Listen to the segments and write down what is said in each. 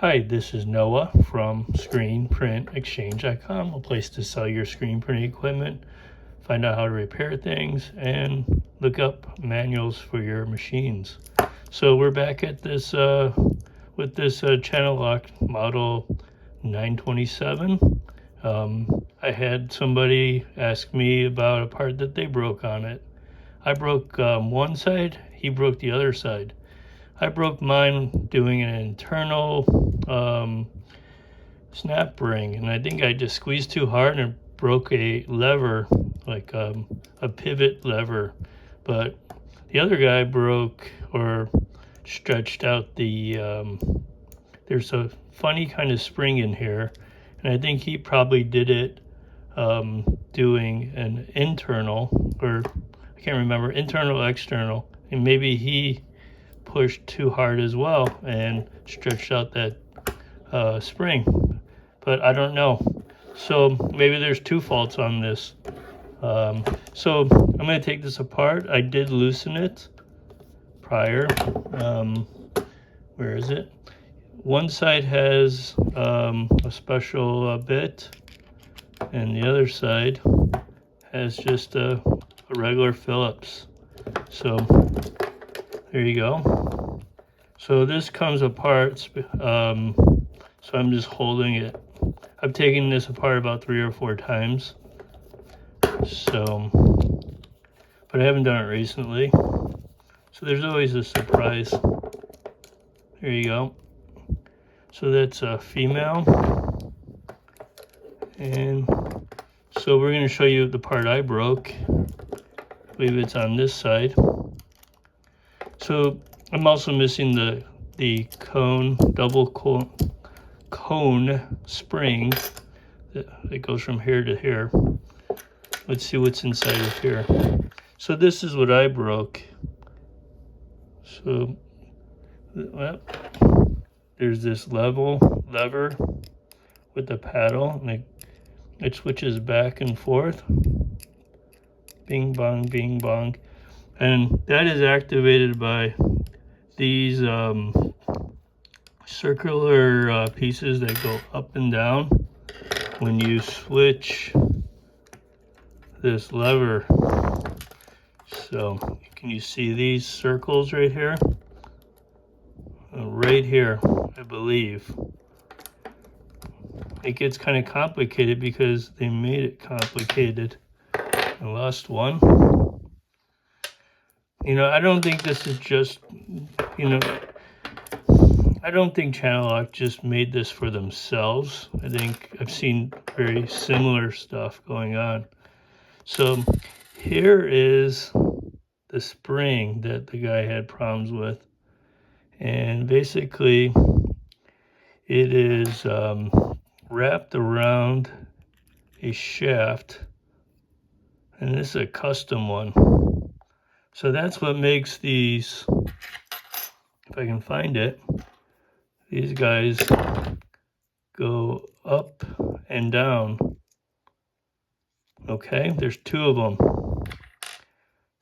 Hi, this is Noah from ScreenPrintExchange.com, a place to sell your screen printing equipment, find out how to repair things, and look up manuals for your machines. So we're back at this with this Channellock model 927. I had somebody ask me about a part that they broke on it. I broke one side, he broke the other side. I broke mine doing an internal snap ring, and I think I just squeezed too hard and broke a lever, like a pivot lever. But the other guy broke or stretched out the, there's a funny kind of spring in here, and I think he probably did it doing an internal, or I can't remember, internal, external, and maybe he pushed too hard as well and stretched out that spring, but I don't know. So maybe there's two faults on this. So I'm going to take this apart. I did loosen it prior. Where is it? One side has a special bit, and the other side has just a regular Phillips. So there you go. So this comes apart, so I'm just holding it. I've taken this apart about 3 or 4 times, so, but I haven't done it recently. So there's always a surprise. There you go. So that's a female. And so we're going to show you the part I broke. I believe it's on this side. So I'm also missing the cone, double cone spring that goes from here to here. Let's see what's inside of here. So this is what I broke. So, well, there's this lever with the paddle, and it switches back and forth. Bing bong, bing bong. And that is activated by these circular pieces that go up and down when you switch this lever. So can you see these circles right here? Right here, I believe. It gets kind of complicated because they made it complicated. I lost one. You know, I don't think this is just, you know, I don't think Channellock just made this for themselves. I think I've seen very similar stuff going on. So here is the spring that the guy had problems with. And basically it is wrapped around a shaft. And this is a custom one. So that's what makes these, if I can find it, these guys go up and down. Okay, there's 2 of them.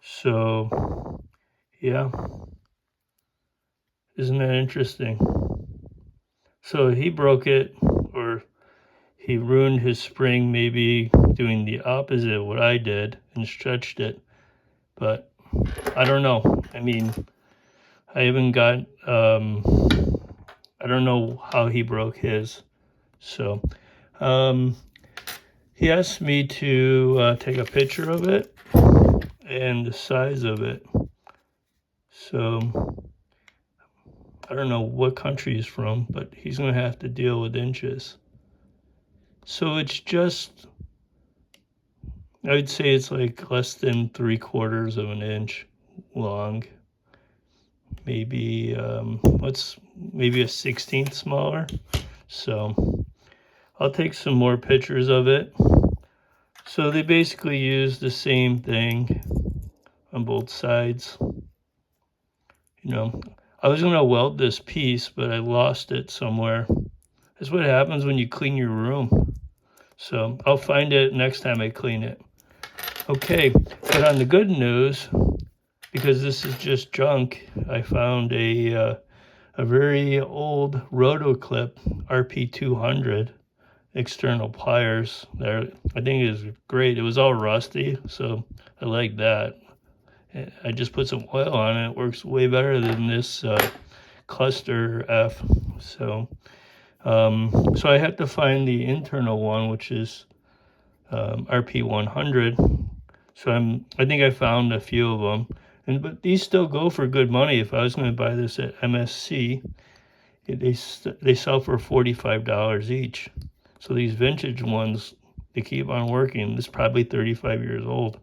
So, yeah. Isn't that interesting? So he broke it, or he ruined his spring, maybe doing the opposite of what I did and stretched it. But I don't know. I mean, I haven't got, I don't know how he broke his. So he asked me to take a picture of it and the size of it. So I don't know what country he's from, but he's going to have to deal with inches. So it's just, I would say it's like less than 3/4 of an inch long. Maybe, maybe a 1/16 smaller. So I'll take some more pictures of it. So they basically use the same thing on both sides. You know, I was going to weld this piece, but I lost it somewhere. That's what happens when you clean your room. So I'll find it next time I clean it. Okay, but on the good news, because this is just junk, I found a a very old Rotor Clip RP-200 external pliers. There, I think it is great. It was all rusty, so I like that. I just put some oil on it. It works way better than this Cluster F. So I have to find the internal one, which is RP-100. So I think I found a few of them, but these still go for good money. If I was going to buy this at MSC, they sell for $45 each. So these vintage ones, they keep on working. This is probably 35 years old,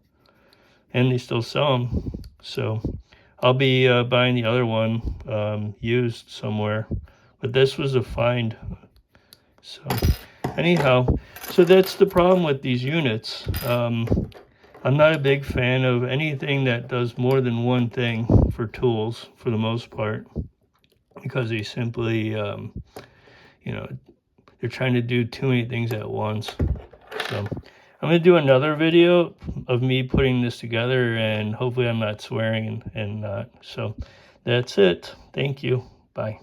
and they still sell them. So I'll be buying the other one used somewhere, but this was a find. So anyhow, so that's the problem with these units. I'm not a big fan of anything that does more than one thing for tools, for the most part, because they simply, you know, they're trying to do too many things at once. So I'm going to do another video of me putting this together, and hopefully I'm not swearing and not. So that's it. Thank you. Bye.